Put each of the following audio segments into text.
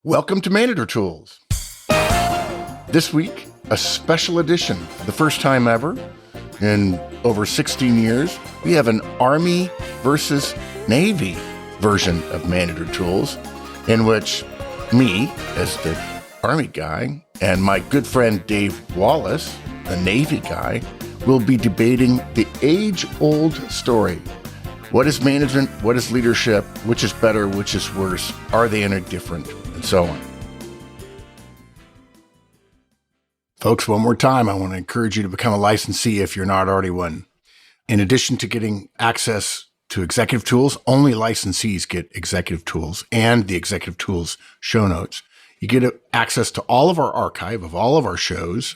Welcome to Manager Tools. This week, a special edition. For the first time ever in over 16 years, we have an Army versus Navy version of Manager Tools, in which me, as the Army guy, and my good friend Dave Wallace, the Navy guy, will be debating the age-old story. What is management? What is leadership? Which is better? Which is worse? Are they any different? And so on. Folks, one more time, I want to encourage you to become a licensee if you're not already one. In addition to getting access to executive tools, only licensees get executive tools and the executive tools show notes. You get access to all of our archive of all of our shows,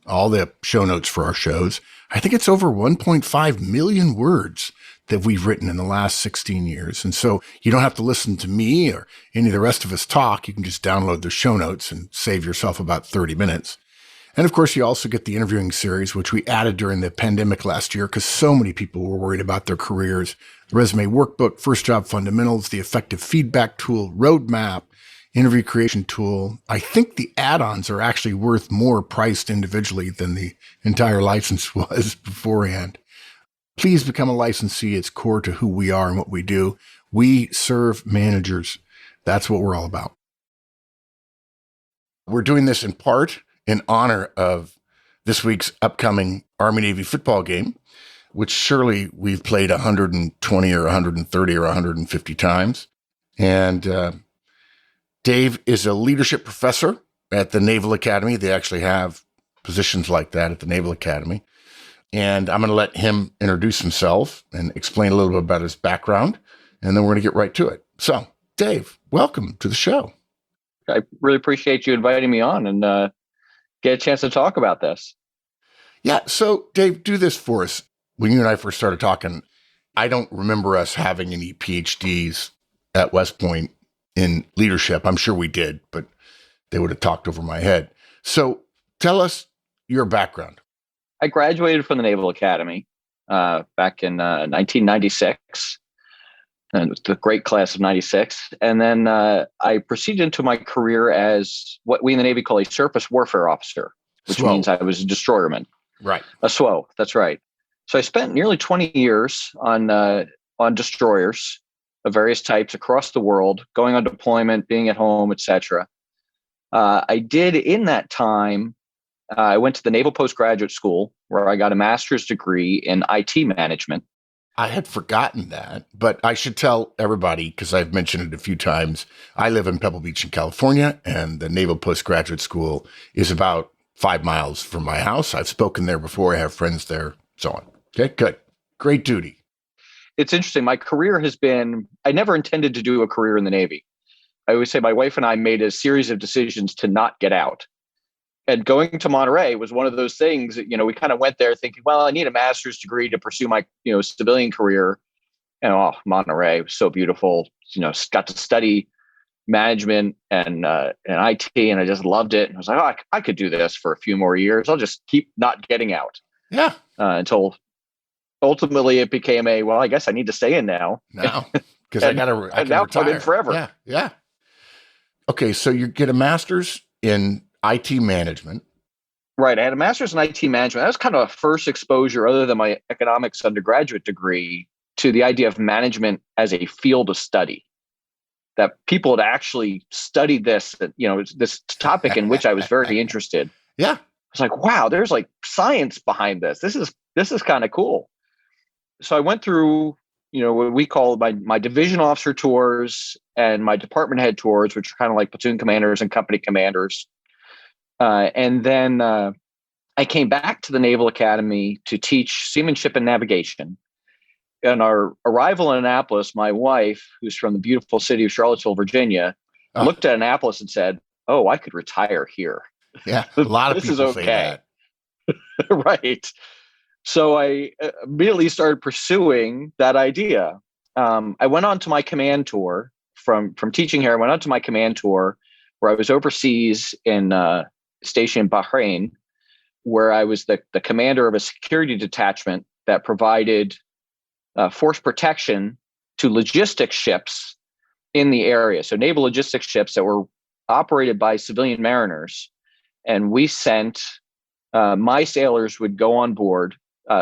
all the show notes for our shows. I think it's over 1.5 million words that we've written in the last 16 years. And so you don't have to listen to me or any of the rest of us talk. You can just download the show notes and save yourself about 30 minutes. And of course, you also get the interviewing series, which we added during the pandemic last year because so many people were worried about their careers. The resume workbook, first job fundamentals, the effective feedback tool, roadmap, interview creation tool. I think the add-ons are actually worth more priced individually than the entire license was beforehand. Please become a licensee. It's core to who we are and what we do. We serve managers. That's what we're all about. We're doing this in part in honor of this week's upcoming Army-Navy football game, which surely we've played 120 or 130 or 150 times. And Dave is a leadership professor at the Naval Academy. They actually have positions like that at the Naval Academy. And I'm going to let him introduce himself and explain a little bit about his background, and then we're going to get right to it. So, Dave, welcome to the show. I really appreciate you inviting me on and get a chance to talk about this. Yeah. So, Dave, do this for us. When you and I first started talking, I don't remember us having any PhDs at West Point in leadership. I'm sure we did, but they would have talked over my head. So tell us your background. I graduated from the Naval Academy back in 1996. And it was the great class of 96. And then I proceeded into my career as what we in the Navy call a surface warfare officer, which means I was a destroyerman. Right. A SWO, that's right. So I spent nearly 20 years on destroyers of various types across the world, going on deployment, being at home, etc. I did in that time, I went to the Naval Postgraduate School where I got a master's degree in IT management. I had forgotten that, but I should tell everybody, because I've mentioned it a few times, I live in Pebble Beach in California, and the Naval Postgraduate School is about 5 miles from my house. I've spoken there before. I have friends there, so on. Okay, good. Great duty. It's interesting. My career has been, I never intended to do a career in the Navy. I always say my wife and I made a series of decisions to not get out. And going to Monterey was one of those things that, we kind of went there thinking, well, I need a master's degree to pursue my, civilian career. And Monterey was so beautiful, got to study management and IT, and I just loved it. And I was like, oh, I could do this for a few more years. I'll just keep not getting out. Yeah. Until ultimately it became I guess I need to stay in now. Because I can retire. I'm in forever. Yeah. Yeah. Okay. So you get a master's in IT management. Right. I had a master's in IT management. That was kind of a first exposure, other than my economics undergraduate degree, to the idea of management as a field of study. That people had actually studied this, this topic in which I was very interested. Yeah. I was like, wow, there's like science behind this. This is kind of cool. So I went through, what we call my division officer tours and my department head tours, which are kind of like platoon commanders and company commanders. And then I came back to the Naval Academy to teach seamanship and navigation. On our arrival in Annapolis, my wife, who's from the beautiful city of Charlottesville, Virginia, looked at Annapolis and said, oh, I could retire here. Yeah, a lot of people say that. Right. So I immediately started pursuing that idea. I went on to my command tour from teaching here. I went on to my command tour where I was overseas in station in Bahrain, where I was the commander of a security detachment that provided force protection to logistics ships in the area. So naval logistics ships that were operated by civilian mariners. And we sent, my sailors would go on board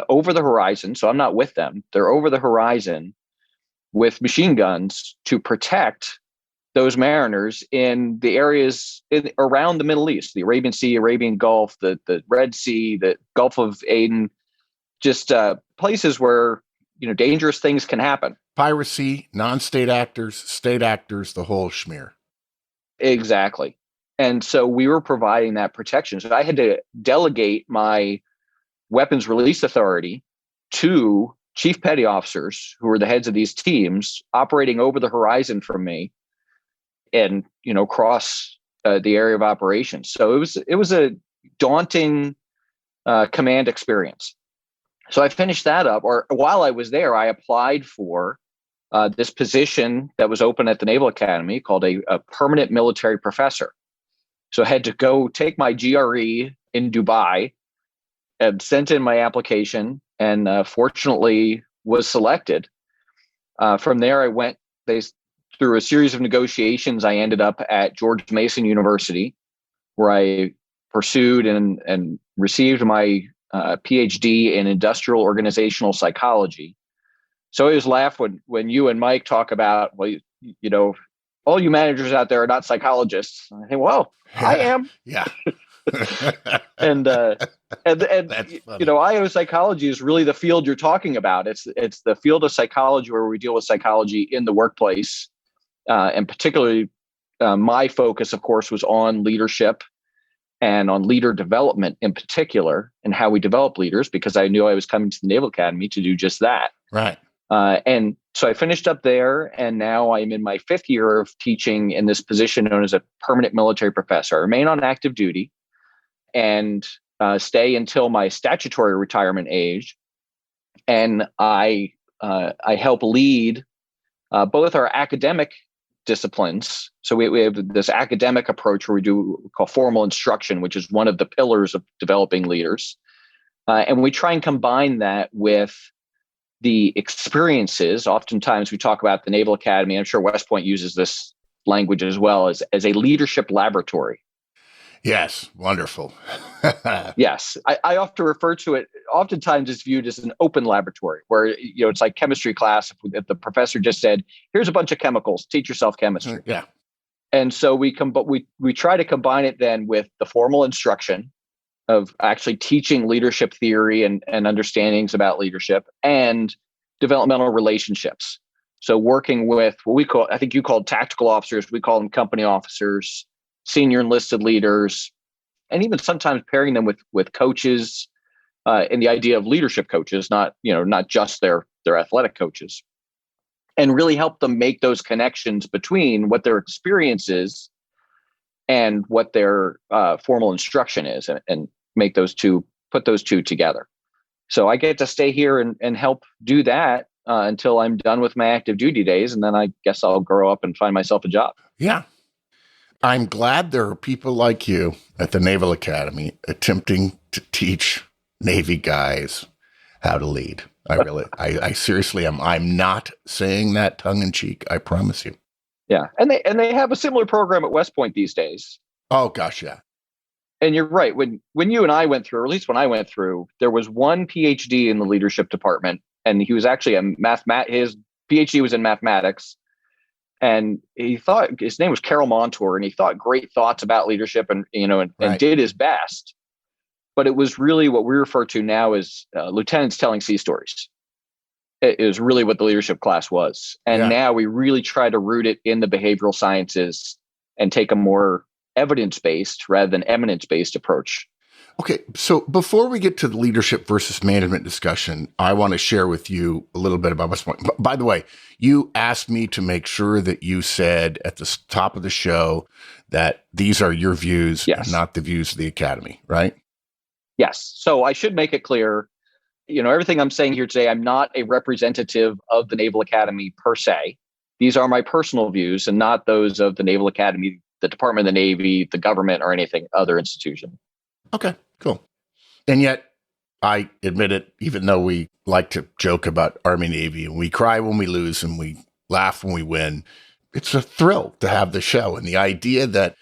over the horizon. So I'm not with them. They're over the horizon with machine guns to protect those mariners in the areas around the Middle East, the Arabian Sea, Arabian Gulf, the Red Sea, the Gulf of Aden, just places where, dangerous things can happen. Piracy, non-state actors, state actors, the whole schmear. Exactly. And so we were providing that protection. So I had to delegate my weapons release authority to chief petty officers who were the heads of these teams operating over the horizon from me and, cross the area of operations. So it was a daunting command experience. So I finished that up, or while I was there, I applied for this position that was open at the Naval Academy called a permanent military professor. So I had to go take my GRE in Dubai and sent in my application, and fortunately was selected. From there, through a series of negotiations, I ended up at George Mason University, where I pursued and received my PhD in industrial organizational psychology. So I always laugh when you and Mike talk about, well, all you managers out there are not psychologists. I think, well, I am. Yeah. and IO psychology is really the field you're talking about. It's the field of psychology where we deal with psychology in the workplace, and particularly my focus, of course, was on leadership and on leader development in particular, and how we develop leaders, because I knew I was coming to the Naval Academy to do just that. Right. And so I finished up there, and now I'm in my 5th year of teaching in this position known as a permanent military professor. I remain on active duty and stay until my statutory retirement age. And I help lead both our academic disciplines. So we have this academic approach where we call formal instruction, which is one of the pillars of developing leaders. And we try and combine that with the experiences. Oftentimes we talk about the Naval Academy. I'm sure West Point uses this language as well, as a leadership laboratory. Yes. Wonderful. Yes. I often refer to it, oftentimes it's viewed as an open laboratory where, it's like chemistry class. If the professor just said, here's a bunch of chemicals, teach yourself chemistry. Yeah. And so we try to combine it then with the formal instruction of actually teaching leadership theory and understandings about leadership and developmental relationships. So working with what we call, I think you called tactical officers, we call them company officers, senior enlisted leaders, and even sometimes pairing them with coaches, and the idea of leadership coaches, not just their athletic coaches, and really help them make those connections between what their experience is and what their formal instruction is, and put those two together. So I get to stay here and help do that until I'm done with my active duty days. And then I guess I'll grow up and find myself a job. Yeah. I'm glad there are people like you at the Naval Academy attempting to teach Navy guys how to lead. I seriously am. I'm not saying that tongue in cheek. I promise you. Yeah. And they have a similar program at West Point these days. Oh gosh. Yeah. And you're right. When you and I went through, or at least when I went through, there was one PhD in the leadership department, and he was actually his PhD was in mathematics. And he thought, his name was Carol Montour, and he thought great thoughts about leadership and did his best. But it was really what we refer to now as lieutenants telling sea stories. It is really what the leadership class was. And now we really try to root it in the behavioral sciences and take a more evidence-based rather than eminence-based approach. Okay, so before we get to the leadership versus management discussion, I want to share with you a little bit about West Point. By the way, you asked me to make sure that you said at the top of the show that these are your views, not the views of the Academy, right? Yes. So I should make it clear, everything I'm saying here today, I'm not a representative of the Naval Academy per se. These are my personal views and not those of the Naval Academy, the Department of the Navy, the government, or anything other institution. Okay, cool. And yet, I admit it, even though we like to joke about Army Navy and we cry when we lose and we laugh when we win, it's a thrill to have the show. And the idea that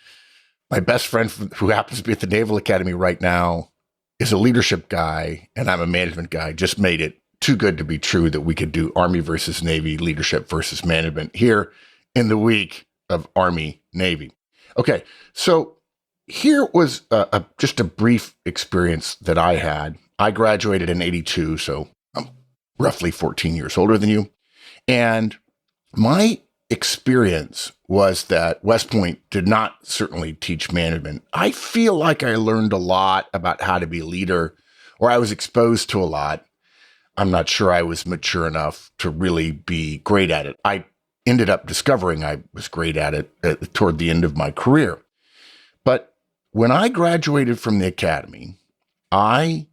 My best friend who happens to be at the Naval Academy right now is a leadership guy, and I'm a management guy. Just made it too good to be true that we could do Army versus Navy, leadership versus management here in the week of Army Navy. Okay, so here was just a brief experience that I had. I graduated in 82, so I'm roughly 14 years older than you. And my experience was that West Point did not certainly teach management. I feel like I learned a lot about how to be a leader, or I was exposed to a lot. I'm not sure I was mature enough to really be great at it. I ended up discovering I was great at it toward the end of my career. But when I graduated from the academy, I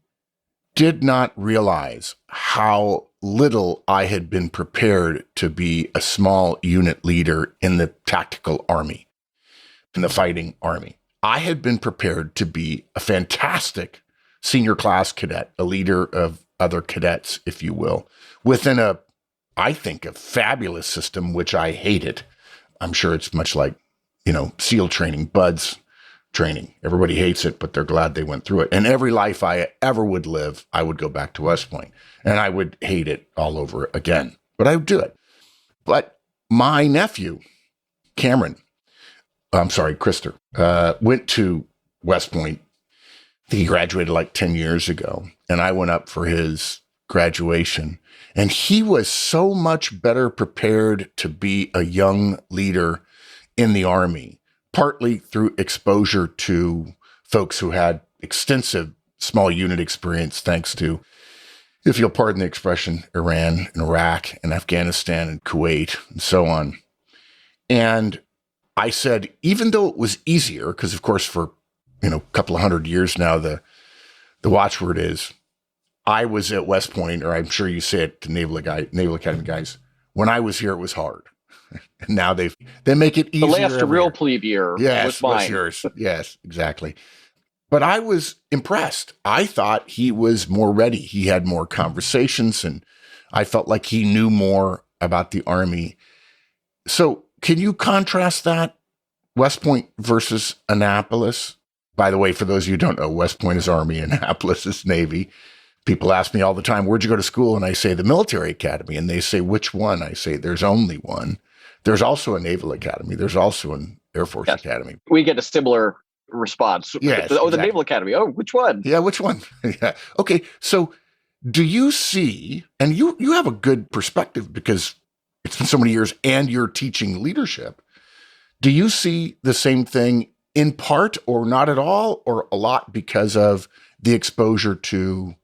did not realize how little I had been prepared to be a small unit leader in the tactical army, in the fighting army. I had been prepared to be a fantastic senior class cadet, a leader of other cadets, if you will, within I think, a fabulous system, which I hated. I'm sure it's much like, SEAL training, BUDS training. Everybody hates it, but they're glad they went through it. And every life I ever would live, I would go back to West Point, and I would hate it all over again, but I would do it. But my nephew, Krister, went to West Point. I think he graduated like 10 years ago, and I went up for his graduation, and he was so much better prepared to be a young leader in the Army, partly through exposure to folks who had extensive small unit experience, thanks to, if you'll pardon the expression, Iran and Iraq and Afghanistan and Kuwait and so on. And I said, even though it was easier, because of course for a couple of 100 years now, the watchword is, I was at West Point, or I'm sure you say it to Naval Academy guys, when I was here, it was hard. And now they make it easier. The last real plebe year was mine. Was yours. Yes, exactly. But I was impressed. I thought he was more ready. He had more conversations, and I felt like he knew more about the Army. So can you contrast that, West Point versus Annapolis? By the way, for those of you who don't know, West Point is Army, Annapolis is Navy. People ask me all the time, where'd you go to school? And I say, the military academy. And they say, which one? I say, there's only one. There's also a Naval Academy. There's also an Air Force Academy. We get a similar response. Yes, the Naval Academy. Oh, which one? Yeah, which one? Yeah. Okay, so do you see, and you have a good perspective because it's been so many years and you're teaching leadership. Do you see the same thing in part or not at all or a lot because of the exposure to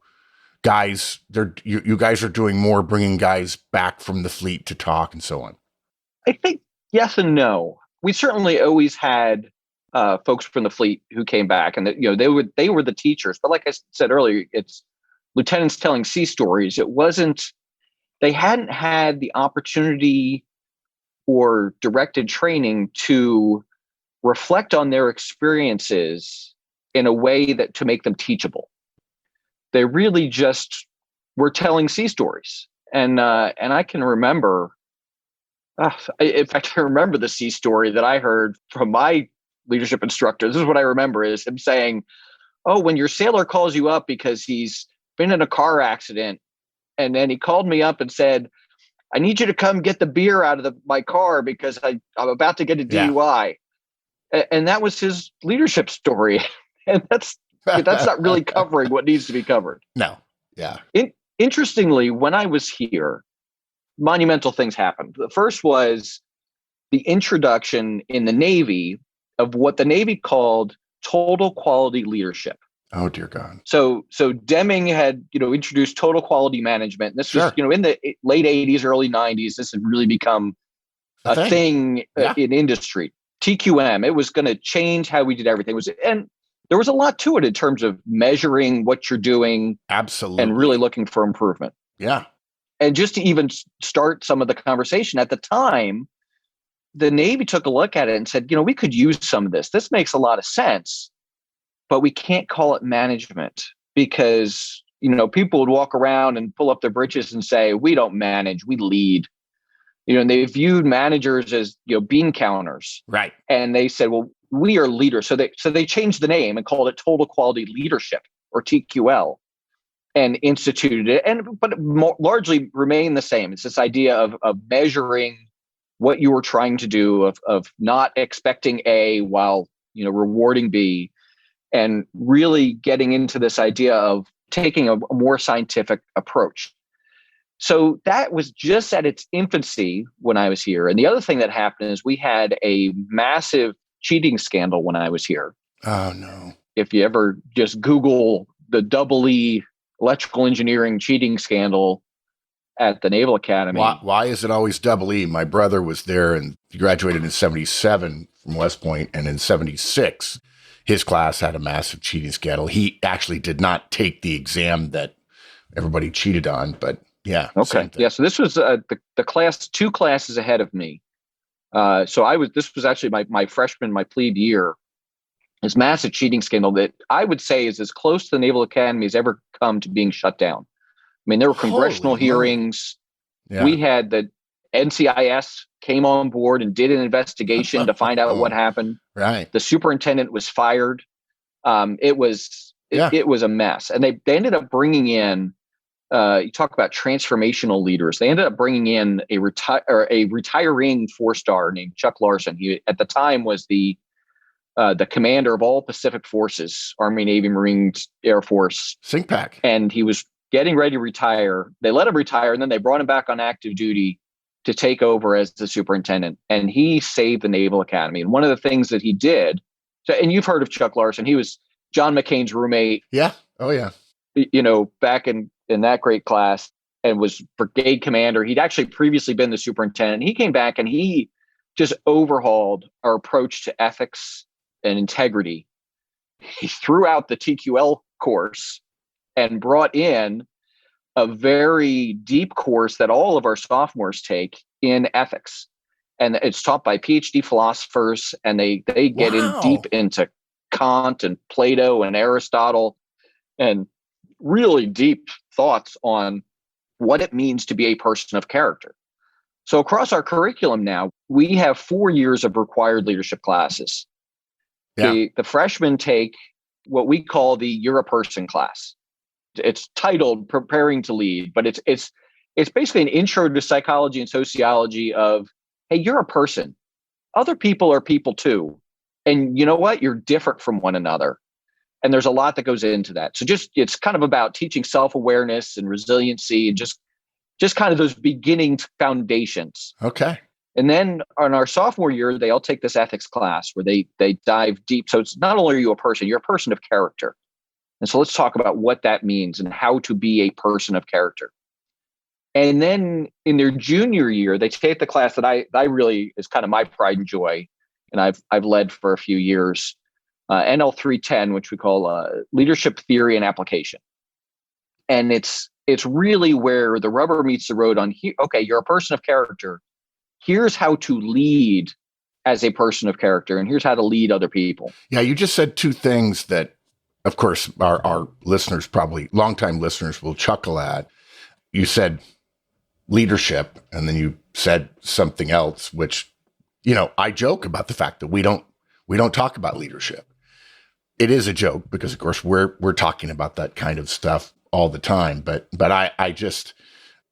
guys? You guys are doing more, bringing guys back from the fleet to talk and so on. I think yes and no. We certainly always had folks from the fleet who came back, and they were the teachers. But like I said earlier, it's lieutenants telling sea stories. It wasn't. They hadn't had the opportunity or directed training to reflect on their experiences in a way that to make them teachable. They really just were telling sea stories, and I can remember. In fact, I remember the sea story that I heard from my leadership instructor. This is what I remember is him saying, oh, when your sailor calls you up because he's been in a car accident, and then he called me up and said, I need you to come get the beer out of my car because I'm about to get a DUI. Yeah. And that was his leadership story. And that's not really covering what needs to be covered. No. Yeah. Interestingly, when I was here, monumental things happened. The first was the introduction in the Navy of what the Navy called total quality leadership. Oh, dear God. So Deming had, introduced total quality management. This was, in the late 80s, early 90s. This had really become a thing in industry. TQM, it was going to change how we did everything. And there was a lot to it in terms of measuring what you're doing. Absolutely. And really looking for improvement. Yeah. And just to even start some of the conversation at the time, the Navy took a look at it and said, we could use some of this. This makes a lot of sense, but we can't call it management because, people would walk around and pull up their britches and say, we don't manage, we lead. And they viewed managers as, bean counters. Right. And they said, well, we are leaders. So they changed the name and called it Total Quality Leadership, or TQL, and instituted it, but it largely remained the same. It's this idea of measuring what you were trying to do, of not expecting A while rewarding B, and really getting into this idea of taking a more scientific approach. So that was just at its infancy when I was here. And the other thing that happened is we had a massive cheating scandal when I was here. Oh, no. If you ever just Google the double E electrical engineering cheating scandal at the Naval Academy. Why is it always double E? My brother was there and he graduated in 1977 from West Point, and in 1976, his class had a massive cheating scandal. He actually did not take the exam that everybody cheated on, but yeah. Okay. Yeah. So this was the class, 2 classes ahead of me. This was actually my freshman, my plebe year. This massive cheating scandal that I would say is as close to the Naval Academy as ever come to being shut down. I mean, there were congressional hearings. Yeah. We had the NCIS came on board and did an investigation to find out what happened. Right. The superintendent was fired. It was a mess. And they ended up bringing in, you talk about transformational leaders. They ended up bringing in a retiring 4-star named Chuck Larson. He at the time was the commander of all Pacific forces, Army, Navy, Marines, Air Force. SINCPAC. And he was getting ready to retire. They let him retire, and then they brought him back on active duty to take over as the superintendent. And he saved the Naval Academy. And one of the things that he did, and you've heard of Chuck Larson, he was John McCain's roommate. Yeah. Oh, yeah. Back in that great class, and was brigade commander. He'd actually previously been the superintendent. He came back and he just overhauled our approach to ethics and integrity. He threw out the TQL course and brought in a very deep course that all of our sophomores take in ethics. And it's taught by PhD philosophers, and they get in deep into Kant and Plato and Aristotle, and really deep thoughts on what it means to be a person of character. So across our curriculum now, we have 4 years of required leadership classes. Yeah. The freshmen take what we call the You're a Person class. It's titled Preparing to Lead, but it's basically an intro to psychology and sociology of, hey, you're a person. Other people are people too. And you know what? You're different from one another. And there's a lot that goes into that. So it's kind of about teaching self-awareness and resiliency, and just kind of those beginning foundations. Okay. And then on our sophomore year, they all take this ethics class where they dive deep. So it's not only are you a person, you're a person of character. And so let's talk about what that means and how to be a person of character. And then in their junior year, they take the class that I really is kind of my pride and joy, and I've led for a few years, NL 310, which we call Leadership Theory and Application. And it's really where the rubber meets the road on here. Okay, you're a person of character. Here's how to lead as a person of character, and here's how to lead other people. Yeah, you just said 2 things that, of course, our listeners, probably longtime listeners, will chuckle at. You said leadership, and then you said something else, which, I joke about the fact that we don't talk about leadership. It is a joke because, of course, we're talking about that kind of stuff all the time. But I just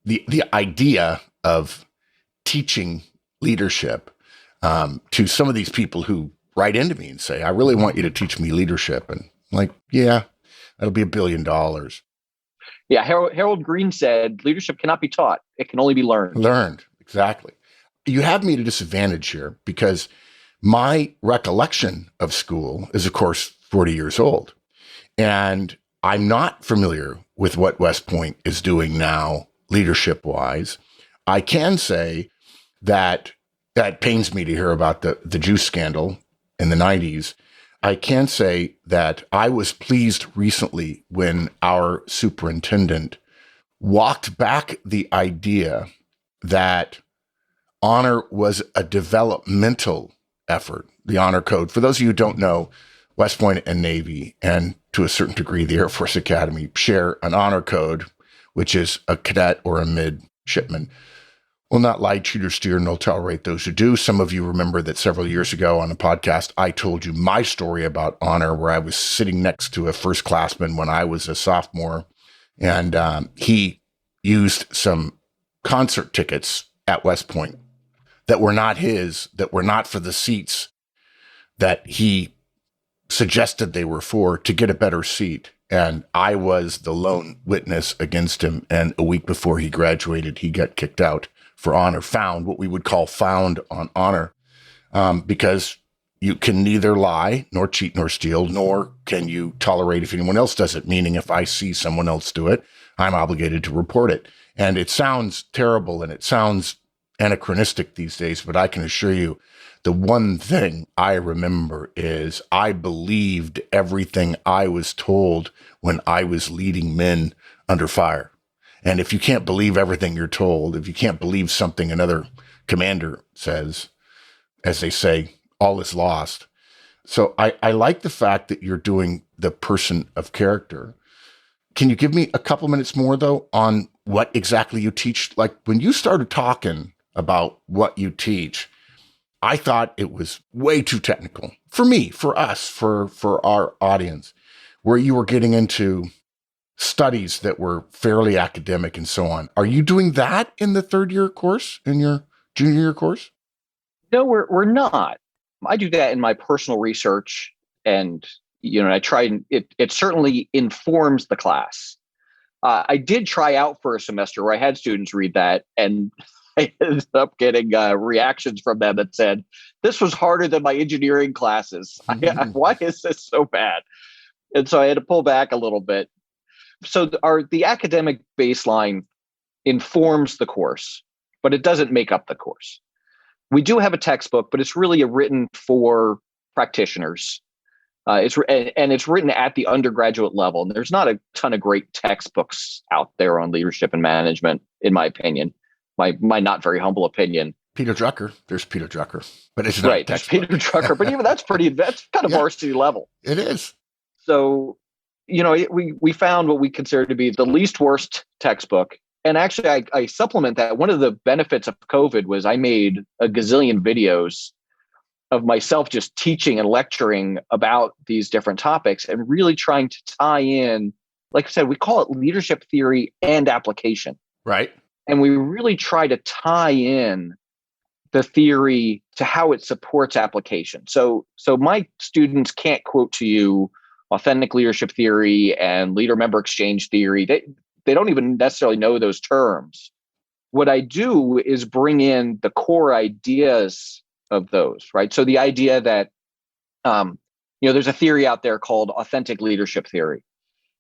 the idea of teaching leadership to some of these people who write into me and say, I really want you to teach me leadership. And I'm like, yeah, that'll be $1 billion. Yeah. Harold Green said, leadership cannot be taught. It can only be learned. Learned. Exactly. You have me at a disadvantage here because my recollection of school is, of course, 40 years old. And I'm not familiar with what West Point is doing now, leadership-wise. I can say that pains me to hear about the juice scandal in the 90s. I can say that I was pleased recently when our superintendent walked back the idea that honor was a developmental effort, the honor code. For those of you who don't know, West Point and Navy, and to a certain degree, the Air Force Academy, share an honor code, which is a cadet or a midshipman. Will not lie, cheat, or steer, nor tolerate those who do. Some of you remember that several years ago on a podcast, I told you my story about honor, where I was sitting next to a first classman when I was a sophomore, and he used some concert tickets at West Point that were not his, that were not for the seats that he suggested they were for, to get a better seat. And I was the lone witness against him. And a week before he graduated, he got kicked out for honor, found, what we would call found on honor, because you can neither lie, nor cheat, nor steal, nor can you tolerate if anyone else does it. Meaning, if I see someone else do it, I'm obligated to report it. And it sounds terrible and it sounds anachronistic these days, but I can assure you, the one thing I remember is I believed everything I was told when I was leading men under fire. And if you can't believe everything you're told, if you can't believe something another commander says, as they say, all is lost. So I like the fact that you're doing the person of character. Can you give me a couple minutes more, though, on what exactly you teach? Like, when you started talking about what you teach, I thought it was way too technical for me, for us, for our audience, where you were getting into studies that were fairly academic and so on. Are you doing that in the third year course, in your junior year course? No, we're not. I do that in my personal research, and I try, and it certainly informs the class. I did try out for a semester where I had students read that, and I ended up getting reactions from them that said, "This was harder than my engineering classes. Why is this so bad?" And so I had to pull back a little bit. So the academic baseline informs the course, but it doesn't make up the course. We do have a textbook, but it's really written for practitioners. It's written at the undergraduate level. And there's not a ton of great textbooks out there on leadership and management, in my opinion. My not very humble opinion. Peter Drucker. There's Peter Drucker, but it's not right. There's Peter Drucker, but even that's kind of varsity level. It is. So, we found what we consider to be the least worst textbook. And actually, I supplement that. One of the benefits of COVID was I made a gazillion videos of myself just teaching and lecturing about these different topics and really trying to tie in, like I said, we call it leadership theory and application. Right. And we really try to tie in the theory to how it supports application. So my students can't quote to you authentic leadership theory and leader-member exchange theory. They don't even necessarily know those terms. What I do is bring in the core ideas of those, right? So the idea that, there's a theory out there called authentic leadership theory,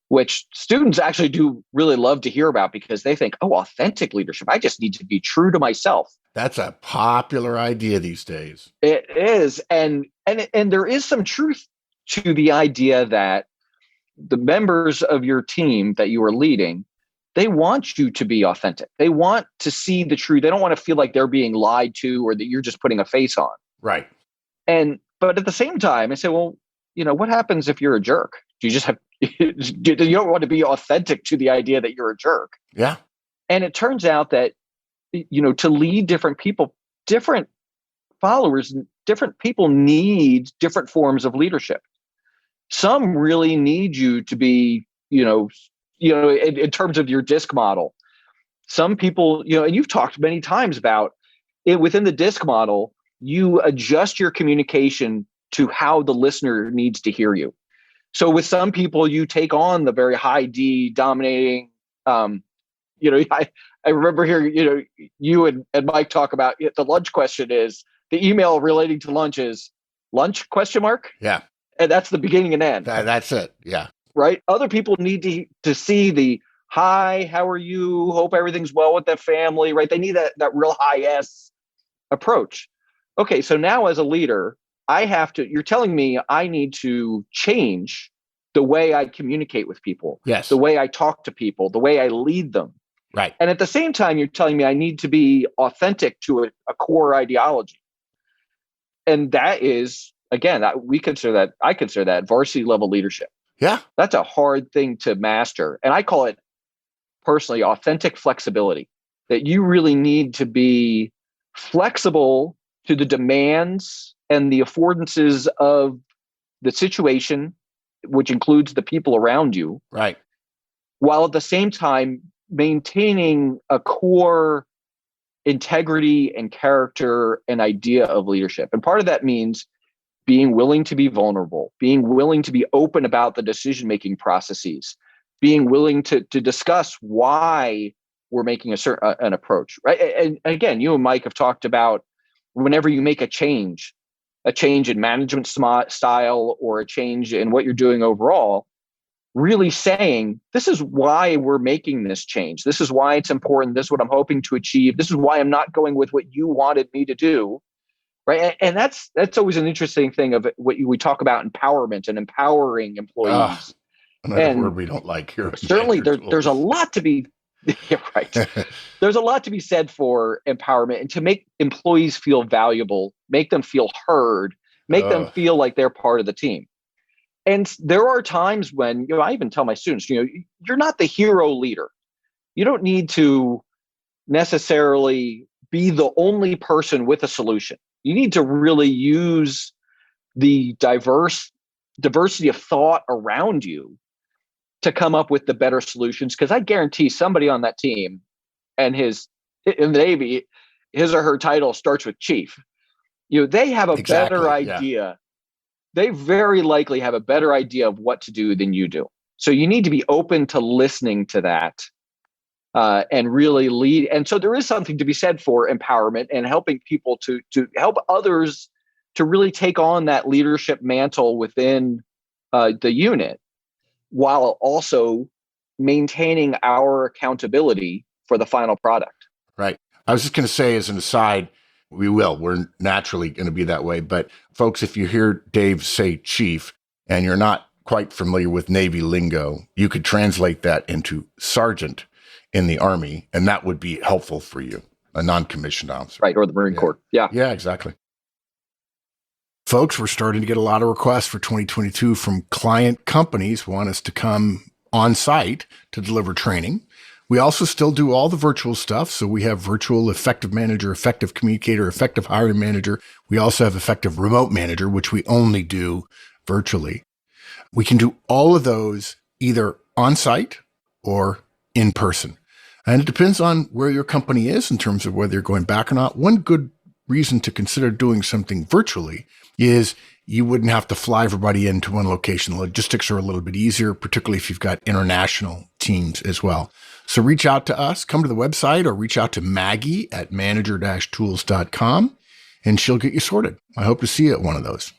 which students actually do really love to hear about because they think, oh, authentic leadership, I just need to be true to myself. That's a popular idea these days. It is. And there is some truth to the idea that the members of your team that you are leading, they want you to be authentic. They want to see the truth. They don't want to feel like they're being lied to or that you're just putting a face on. Right. But at the same time, I say, well, what happens if you're a jerk? Do you just have, you don't want to be authentic to the idea that you're a jerk. Yeah. And it turns out that, to lead different people, different followers, different people need different forms of leadership. Some really need you to be, in terms of your DISC model. Some people, and you've talked many times about it within the DISC model, you adjust your communication to how the listener needs to hear you. So with some people, you take on the very high D dominating, I remember hearing, you and Mike talk about the lunch question is the email relating to lunch is lunch ? Yeah. And that's the beginning and end. That's it. Yeah. Right. Other people need to see the hi, how are you? Hope everything's well with the family. Right. They need that real high S approach. Okay. So now as a leader, you're telling me I need to change the way I communicate with people. Yes. The way I talk to people, the way I lead them. Right. And at the same time, you're telling me I need to be authentic to a core ideology. And that is, again, I consider that varsity level leadership. Yeah. That's a hard thing to master. And I call it personally authentic flexibility. that you really need to be flexible to the demands and the affordances of the situation, which includes the people around you, Right. while at the same time maintaining a core integrity and character and idea of leadership. And part of that means being willing to be vulnerable, being willing to be open about the decision-making processes, being willing to discuss why we're making an approach, right? And again, you and Mike have talked about whenever you make a change in management style or a change in what you're doing overall, really saying, this is why we're making this change. This is why it's important. This is what I'm hoping to achieve. This is why I'm not going with what you wanted me to do. Right. And that's always an interesting thing of what we talk about empowerment and empowering employees. Another word we don't like here. Certainly there's a lot to be right. There's a lot to be said for empowerment and to make employees feel valuable, make them feel heard, make them feel like they're part of the team. And there are times when, I even tell my students, you're not the hero leader. You don't need to necessarily be the only person with a solution. You need to really use the diversity of thought around you to come up with the better solutions. Because I guarantee somebody on that team and in the Navy, his or her title starts with chief. They have a better idea. Yeah. They very likely have a better idea of what to do than you do. So you need to be open to listening to that and really lead. And so there is something to be said for empowerment and helping people to help others to really take on that leadership mantle within the unit, while also maintaining our accountability for the final product. Right. I was just going to say, as an aside, we're naturally going to be that way. But folks, if you hear Dave say chief and you're not quite familiar with Navy lingo, you could translate that into sergeant in the Army, and that would be helpful for you, a non-commissioned officer. Right, or the Marine Corps. Yeah. Yeah, exactly. Folks, we're starting to get a lot of requests for 2022 from client companies who want us to come on site to deliver training. We also still do all the virtual stuff. So we have virtual effective manager, effective communicator, effective hiring manager. We also have effective remote manager, which we only do virtually. We can do all of those either on site or in person. And it depends on where your company is in terms of whether you're going back or not. One good reason to consider doing something virtually is you wouldn't have to fly everybody into one location. Logistics are a little bit easier, particularly if you've got international teams as well. So reach out to us, come to the website, or reach out to Maggie at manager-tools.com, and she'll get you sorted. I hope to see you at one of those.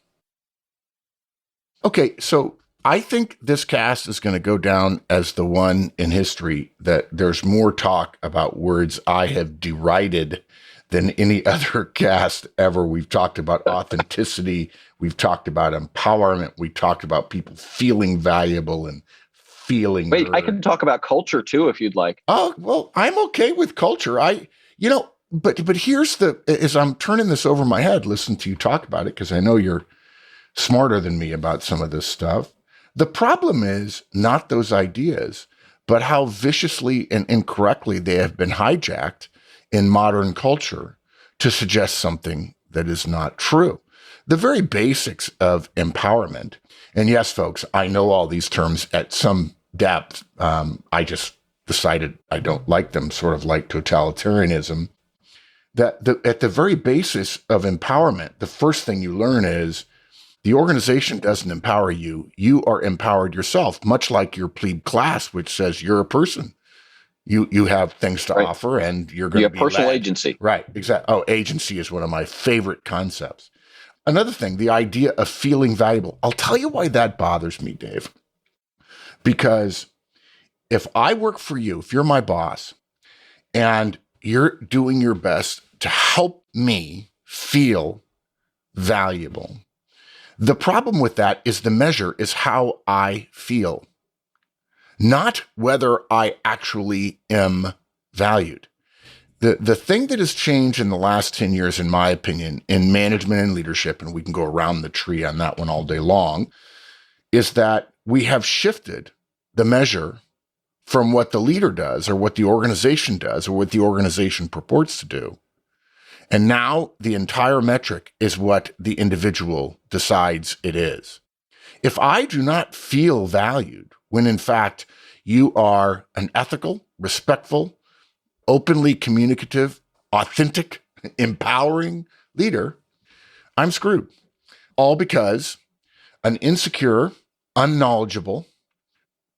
Okay, so I think this cast is going to go down as the one in history that there's more talk about words I have derided than any other cast ever. We've talked about authenticity. We've talked about empowerment. We talked about people feeling valuable and feeling. Wait, I can talk about culture too, if you'd like. Oh, well, I'm okay with culture. But here's as I'm turning this over my head, listen to you talk about it, because I know you're smarter than me about some of this stuff. The problem is not those ideas, but how viciously and incorrectly they have been hijacked in modern culture to suggest something that is not true. The very basics of empowerment. And yes, folks, I know all these terms at some depth. I just decided I don't like them, sort of like totalitarianism. At the very basis of empowerment, the first thing you learn is the organization doesn't empower you. You are empowered yourself, much like your plebe class, which says you're a person. You have things to offer, and you're going to be personal led. Agency. Right, exactly. Oh, agency is one of my favorite concepts. Another thing, the idea of feeling valuable. I'll tell you why that bothers me, Dave. Because if I work for you, if you're my boss, and you're doing your best to help me feel valuable, the problem with that is the measure is how I feel, not whether I actually am valued. The thing that has changed in the last 10 years, in my opinion, in management and leadership, and we can go around the tree on that one all day long, is that we have shifted the measure from what the leader does or what the organization does or what the organization purports to do. And now the entire metric is what the individual decides it is. If I do not feel valued, when in fact you are an ethical, respectful, openly communicative, authentic, empowering leader, I'm screwed. All because an insecure, unknowledgeable,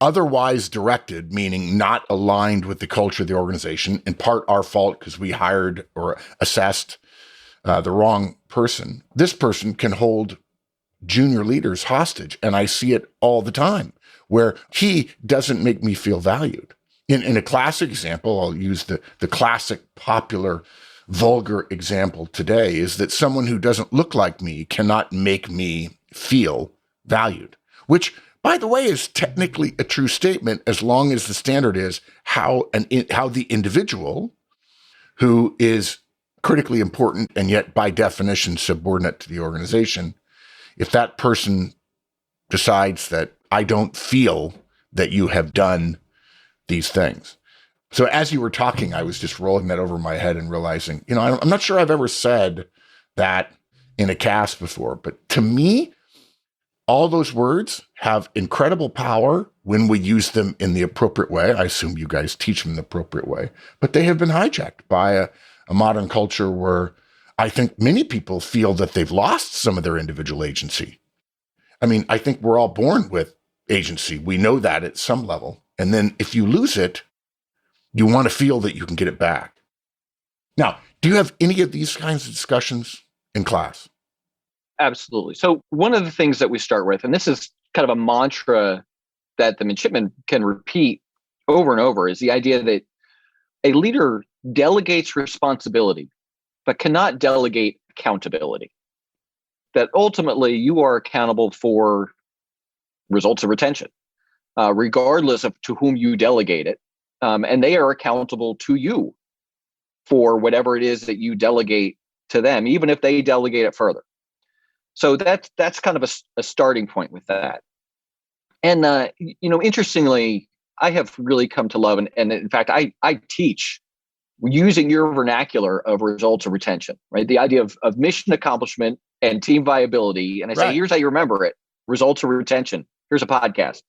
otherwise directed, meaning not aligned with the culture of the organization, in part our fault because we hired or assessed the wrong person. This person can hold junior leaders hostage, and I see it all the time, where he doesn't make me feel valued. In a classic example, I'll use the classic, popular, vulgar example today, is that someone who doesn't look like me cannot make me feel valued, which, by the way, is technically a true statement as long as the standard is how the individual, who is critically important and yet by definition subordinate to the organization, if that person decides that I don't feel that you have done these things. So as you were talking, I was just rolling that over my head and realizing, I'm not sure I've ever said that in a cast before, but to me, all those words have incredible power when we use them in the appropriate way. I assume you guys teach them in the appropriate way, but they have been hijacked by a modern culture where I think many people feel that they've lost some of their individual agency. I mean, I think we're all born with agency. We know that at some level. And then if you lose it, you want to feel that you can get it back. Now, do you have any of these kinds of discussions in class? Absolutely. So one of the things that we start with, and this is kind of a mantra that the midshipman can repeat over and over, is the idea that a leader delegates responsibility, but cannot delegate accountability. That ultimately you are accountable for results of retention, regardless of to whom you delegate it. And they are accountable to you for whatever it is that you delegate to them, even if they delegate it further. So that's kind of a starting point with that. And, interestingly, I have really come to love, and in fact, I teach using your vernacular of results of retention, right? The idea of mission accomplishment and team viability. And I say, Here's how you remember it: results of retention. Here's a podcast.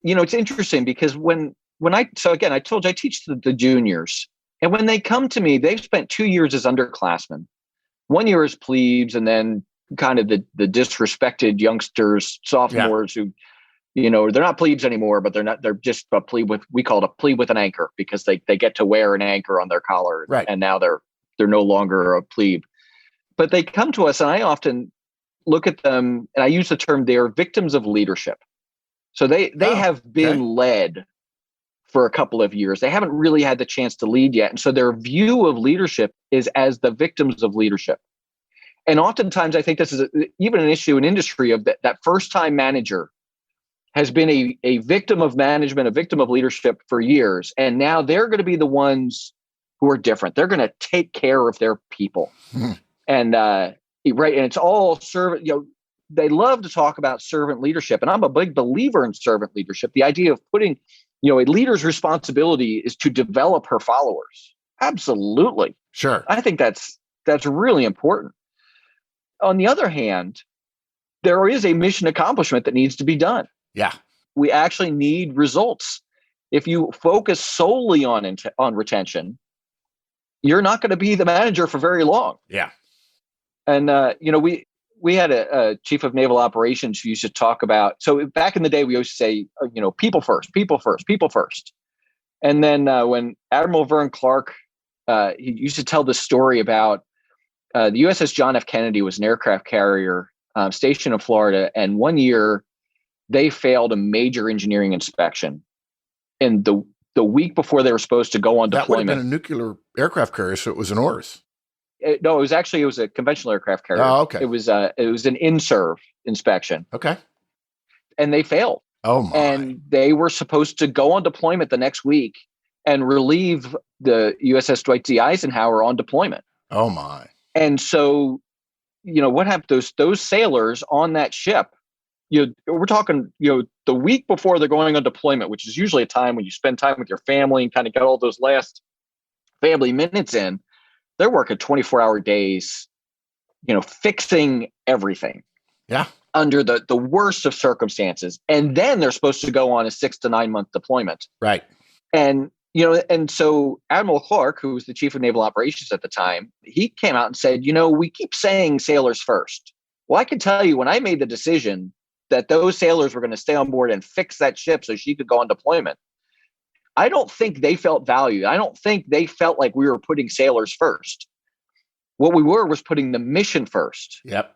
It's interesting because when I told you I teach the juniors. And when they come to me, they've spent 2 years as underclassmen, 1 year as plebes, and then kind of the disrespected youngsters, sophomores who, they're not plebes anymore, but they're just a plebe we call it a plebe with an anchor because they get to wear an anchor on their collar. Right. And now they're no longer a plebe. But they come to us, and I often look at them, and I use the term, they are victims of leadership. So they have been led for a couple of years. They haven't really had the chance to lead yet. And so their view of leadership is as the victims of leadership. And oftentimes I think this is even an issue in industry of that first-time manager has been a victim of management, a victim of leadership for years. And now they're going to be the ones who are different. They're going to take care of their people. And right. And it's all servant, they love to talk about servant leadership. And I'm a big believer in servant leadership. The idea of putting, a leader's responsibility is to develop her followers. Absolutely. Sure. I think that's really important. On the other hand, there is a mission accomplishment that needs to be done. Yeah. We actually need results. If you focus solely on retention, you're not going to be the manager for very long. Yeah. And, we had a chief of naval operations who used to talk about, so back in the day, we used to say, people first, people first, people first. And then when Admiral Vern Clark, he used to tell this story about the USS John F. Kennedy was an aircraft carrier stationed in Florida. And one year they failed a major engineering inspection. And the week before they were supposed to go on deployment. That would have been a nuclear aircraft carrier, so it was an ORS. No, it was a conventional aircraft carrier. Oh, okay. It was an in-serve inspection. Okay. And they failed. Oh my. And they were supposed to go on deployment the next week and relieve the USS Dwight D. Eisenhower on deployment. Oh my. And so, what happened? Those sailors on that ship, we're talking, the week before they're going on deployment, which is usually a time when you spend time with your family and kind of get all those last family minutes in, they're working 24-hour days, fixing everything. Yeah. Under the worst of circumstances. And then they're supposed to go on a 6 to 9 month deployment. Right. And, and so Admiral Clark, who was the chief of naval operations at the time, he came out and said, we keep saying sailors first. Well, I can tell you when I made the decision that those sailors were going to stay on board and fix that ship so she could go on deployment, I don't think they felt valued. I don't think they felt like we were putting sailors first. What we were was putting the mission first. Yep.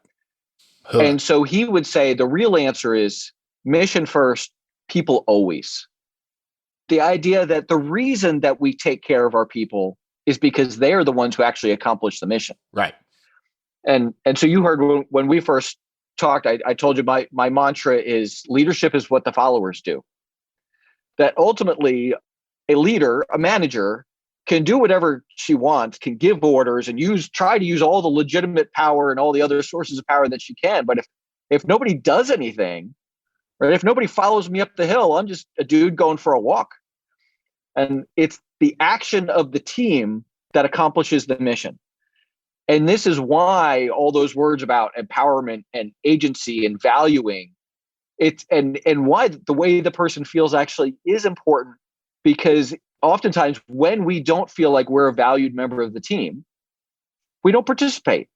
And so he would say the real answer is mission first, people always. The idea that the reason that we take care of our people is because they're the ones who actually accomplish the mission. Right. And so you heard when we first talked, I told you my mantra is leadership is what the followers do. That ultimately a leader, a manager, can do whatever she wants, can give orders and try to use all the legitimate power and all the other sources of power that she can. But if nobody does anything, right, if nobody follows me up the hill, I'm just a dude going for a walk. And it's the action of the team that accomplishes the mission. And this is why all those words about empowerment and agency and valuing and why the way the person feels actually is important, because oftentimes when we don't feel like we're a valued member of the team, we don't participate.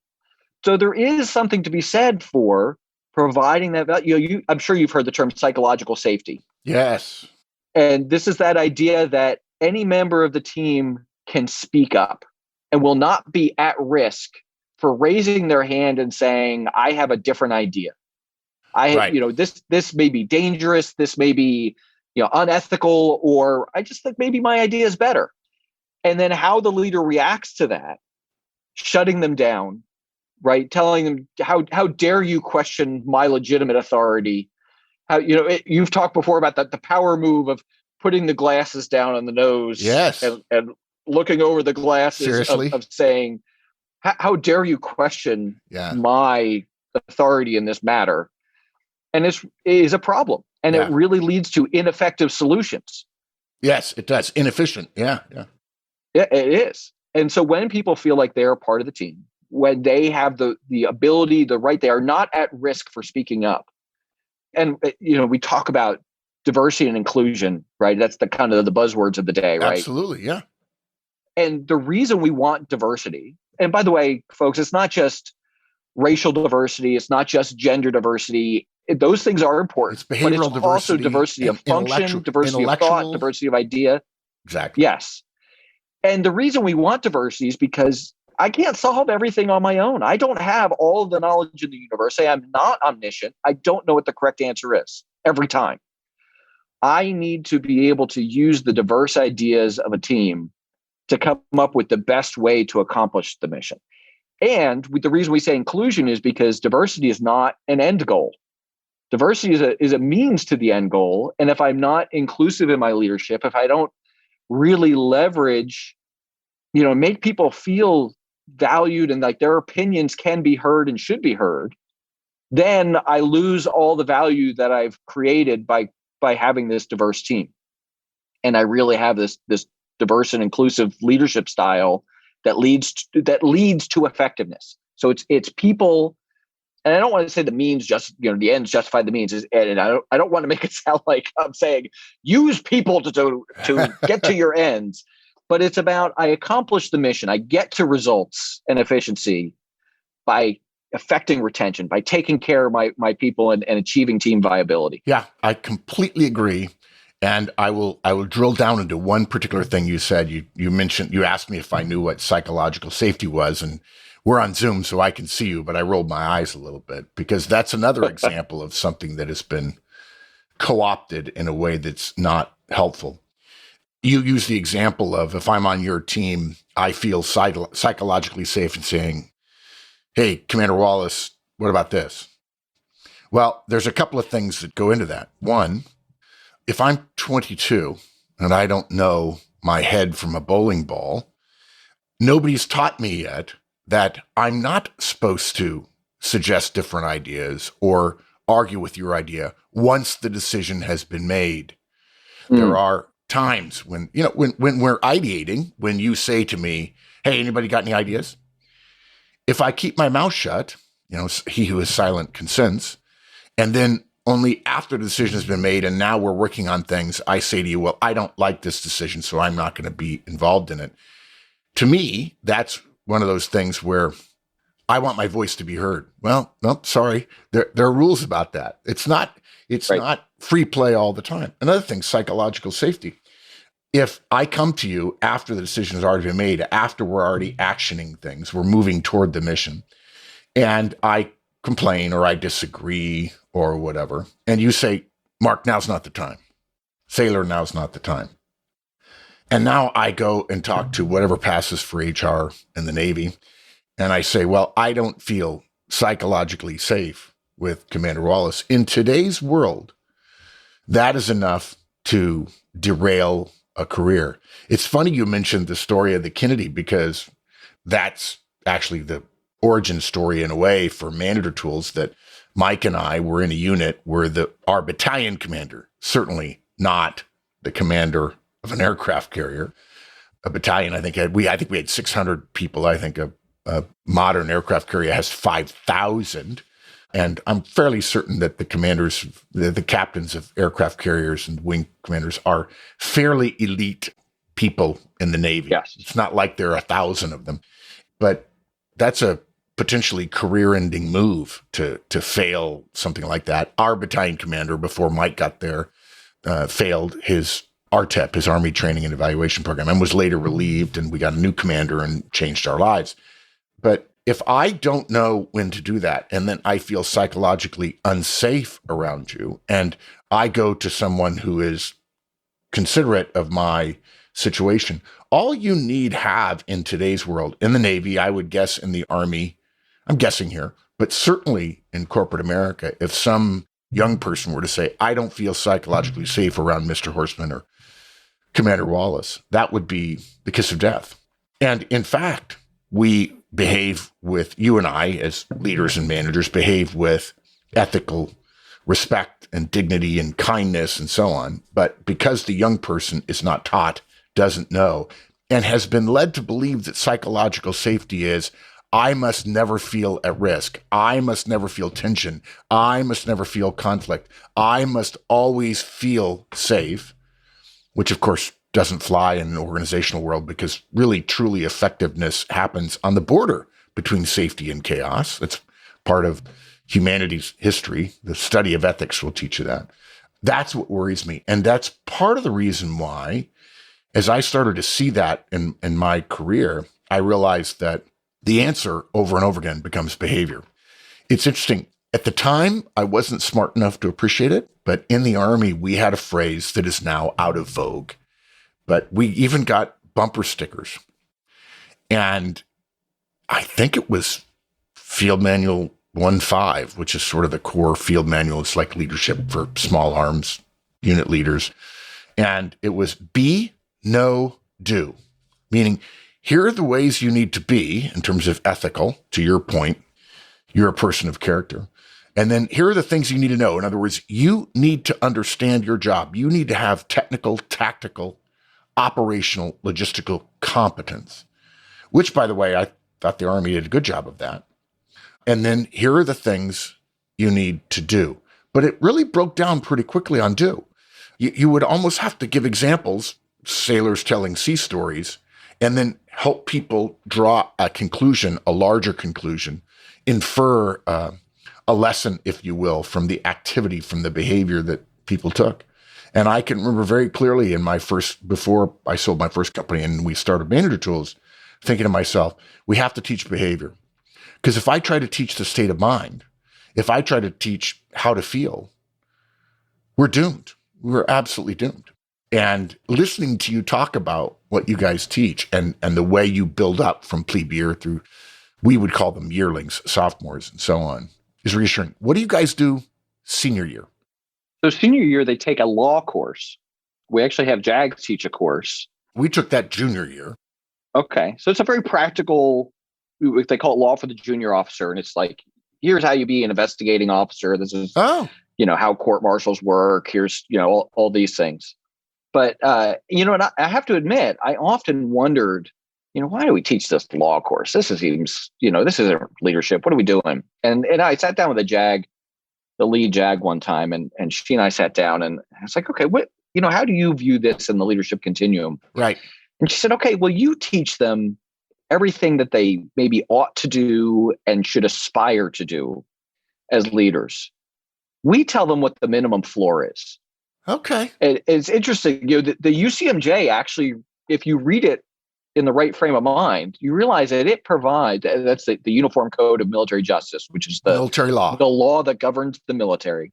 So there is something to be said for providing that value. I'm sure you've heard the term psychological safety. Yes. And this is that idea that any member of the team can speak up and will not be at risk for raising their hand and saying, I have a different idea. Right. This may be dangerous. This may be, unethical, or I just think maybe my idea is better. And then how the leader reacts to that, shutting them down, right? Telling them, how dare you question my legitimate authority? You've talked before about the power move of putting the glasses down on the nose. Yes. And looking over the glasses of saying, how dare you question my authority in this matter? And this is a problem. And it really leads to ineffective solutions. Yes, it does. Inefficient. Yeah. Yeah, it is. And so when people feel like they're a part of the team, when they have the ability, the right, they are not at risk for speaking up. And, we talk about diversity and inclusion, right? That's the kind of the buzzwords of the day, right? Absolutely. Yeah. And the reason we want diversity, and by the way, folks, it's not just racial diversity. It's not just gender diversity. Those things are important. It's behavioral diversity. Also diversity of function, diversity of thought, diversity of idea. Exactly. Yes. And the reason we want diversity is because I can't solve everything on my own. I don't have all of the knowledge in the universe. I'm not omniscient. I don't know what the correct answer is every time. I need to be able to use the diverse ideas of a team to come up with the best way to accomplish the mission. And the reason we say inclusion is because diversity is not an end goal. Diversity is a means to the end goal. And if I'm not inclusive in my leadership, if I don't really leverage, make people feel valued and like their opinions can be heard and should be heard, then I lose all the value that I've created by having this diverse team. And I really have this diverse and inclusive leadership style that leads to effectiveness. So it's people, and I don't want to say the means the ends justify the means, and I don't want to make it sound like I'm saying use people to get to your ends, but it's about I accomplish the mission, I get to results and efficiency by affecting retention, by taking care of my people and achieving team viability. Yeah, I completely agree. And I will drill down into one particular thing you said. You mentioned, you asked me if I knew what psychological safety was, and we're on Zoom so I can see you, but I rolled my eyes a little bit because that's another example of something that has been co-opted in a way that's not helpful. You use the example of if I'm on your team, I feel psychologically safe in saying, hey, Commander Wallace, what about this? Well, there's a couple of things that go into that. One, if I'm 22 and I don't know my head from a bowling ball, nobody's taught me yet that I'm not supposed to suggest different ideas or argue with your idea once the decision has been made. There Mm. are times when, when we're ideating, when you say to me, hey, anybody got any ideas? If I keep my mouth shut, he who is silent consents, and then only after the decision has been made and now we're working on things, I say to you, well, I don't like this decision, so I'm not going to be involved in it. To me, that's one of those things where I want my voice to be heard. Well, no, sorry. There are rules about that. It's not free play all the time. Another thing, psychological safety. If I come to you after the decision has already been made, after we're already actioning things, we're moving toward the mission, and I complain or I disagree or whatever, and you say, Mark, now's not the time. Sailor, now's not the time. And now I go and talk to whatever passes for HR in the Navy, and I say, well, I don't feel psychologically safe with Commander Wallace. In today's world, that is enough to derail a career. It's funny you mentioned the story of the Kennedy, because that's actually the origin story in a way for Manager Tools, that Mike and I were in a unit where our battalion commander, certainly not the commander of an aircraft carrier, a battalion, I think we had 600 people. I think a modern aircraft carrier has 5,000. And I'm fairly certain that the commanders, the captains of aircraft carriers and wing commanders are fairly elite people in the Navy. Yes. It's not like there are 1,000 of them, but that's a potentially career-ending move to fail something like that. Our battalion commander, before Mike got there, failed his RTEP, his Army Training and Evaluation Program, and was later relieved, and we got a new commander and changed our lives. But if I don't know when to do that, and then I feel psychologically unsafe around you, and I go to someone who is considerate of my situation, all you need have in today's world, in the Navy, I would guess in the Army, I'm guessing here, but certainly in corporate America, if some young person were to say, I don't feel psychologically safe around Mr. Horstman or Commander Wallace, that would be the kiss of death. And in fact, we behave with, you and I as leaders and managers behave with ethical respect and dignity and kindness and so on. But because the young person is not taught, doesn't know, and has been led to believe that psychological safety is, I must never feel at risk. I must never feel tension. I must never feel conflict. I must always feel safe, which of course doesn't fly in an organizational world, because really, truly effectiveness happens on the border between safety and chaos. That's part of humanity's history. The study of ethics will teach you that. That's what worries me. And that's part of the reason why, as I started to see that in my career, I realized that the answer over and over again becomes behavior. It's interesting. At the time, I wasn't smart enough to appreciate it, but in the Army, we had a phrase that is now out of vogue. But we even got bumper stickers. And I think it was Field Manual 1.5, which is sort of the core field manual. It's like leadership for small arms unit leaders. And it was be, know, do, meaning here are the ways you need to be in terms of ethical, to your point. You're a person of character. And then here are the things you need to know. In other words, you need to understand your job. You need to have technical, tactical, operational, logistical competence, which, by the way, I thought the Army did a good job of that. And then here are the things you need to do. But it really broke down pretty quickly on do. You would almost have to give examples, sailors telling sea stories, and then help people draw a conclusion, a larger conclusion, infer a lesson, if you will, from the activity, from the behavior that people took. And I can remember very clearly before I sold my first company and we started Manager Tools, thinking to myself, we have to teach behavior. Because if I try to teach the state of mind, if I try to teach how to feel, we're doomed. We're absolutely doomed. And listening to you talk about what you guys teach and the way you build up from plebe year through, we would call them yearlings, sophomores, and so on, is reassuring. What do you guys do senior year? So senior year, they take a law course. We actually have JAGs teach a course. We took that junior year. Okay. So it's a very practical, they call it law for the junior officer. And it's like, here's how you be an investigating officer. This is, Oh, how court martials work. Here's, all these things. But, and I have to admit, I often wondered, why do we teach this law course? This seems, this isn't leadership. What are we doing? And I sat down with the lead JAG one time, and she and I sat down, and I was like, okay, how do you view this in the leadership continuum? right. And she said, okay, well, you teach them everything that they maybe ought to do and should aspire to do as leaders. We tell them what the minimum floor is. Okay. And it's interesting, the UCMJ actually, if you read it in the right frame of mind, you realize that it provides, that's the Uniform Code of Military Justice, which is the law that governs the military,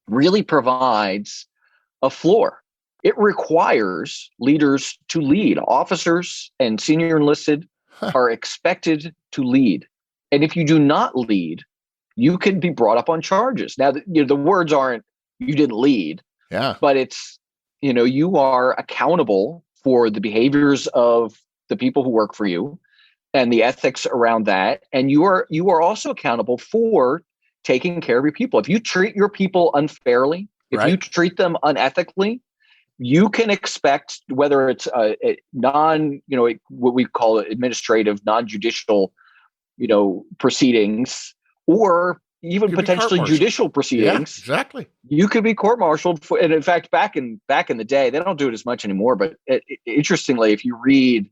really provides a floor. It requires leaders to lead. Officers and senior enlisted are expected to lead. And if you do not lead, you can be brought up on charges. Now, the words aren't, you didn't lead. Yeah. But it's, you are accountable for the behaviors of the people who work for you and the ethics around that. And you are also accountable for taking care of your people. If you treat your people unfairly, if you treat them unethically, you can expect, whether it's a what we call administrative, non-judicial, proceedings, or even potentially judicial proceedings. Yeah, exactly. You could be court-martialed for, and in fact, back in the day, they don't do it as much anymore. But interestingly, if you read,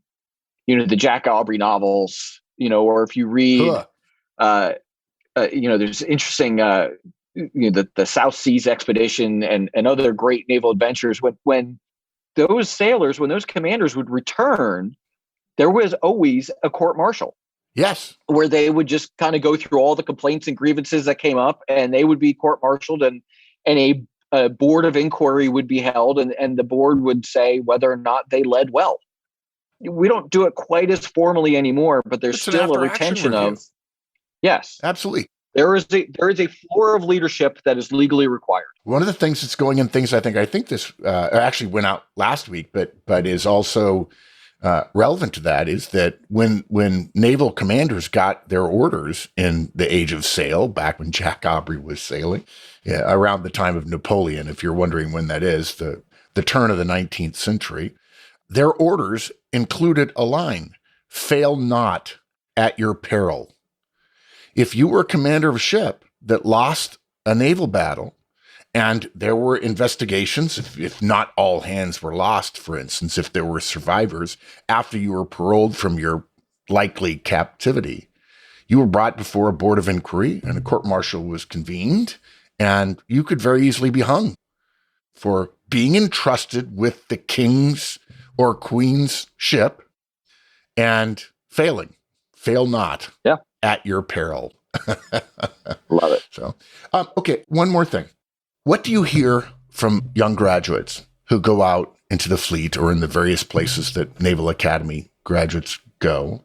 the Jack Aubrey novels, or if you read, there's interesting, the South Seas Expedition and other great naval adventures. When those commanders would return, there was always a court-martial. Yes. Where they would just kind of go through all the complaints and grievances that came up, and they would be court-martialed, and a board of inquiry would be held, and the board would say whether or not they led well. We don't do it quite as formally anymore, but there's still a retention of. Yes. Absolutely. There is a floor of leadership that is legally required. One of the things that's going in things, I think this actually went out last week, but is also relevant to that, is that when naval commanders got their orders in the age of sail, back when Jack Aubrey was sailing, around the time of Napoleon, if you're wondering when that is, the turn of the 19th century, their orders included a line, "Fail not at your peril." If you were a commander of a ship that lost a naval battle, and there were investigations, if not all hands were lost, for instance, if there were survivors, after you were paroled from your likely captivity, you were brought before a board of inquiry and a court-martial was convened, and you could very easily be hung for being entrusted with the king's or queen's ship and failing. Fail not at your peril. Love it. So, okay, one more thing. What do you hear from young graduates who go out into the fleet or in the various places that Naval Academy graduates go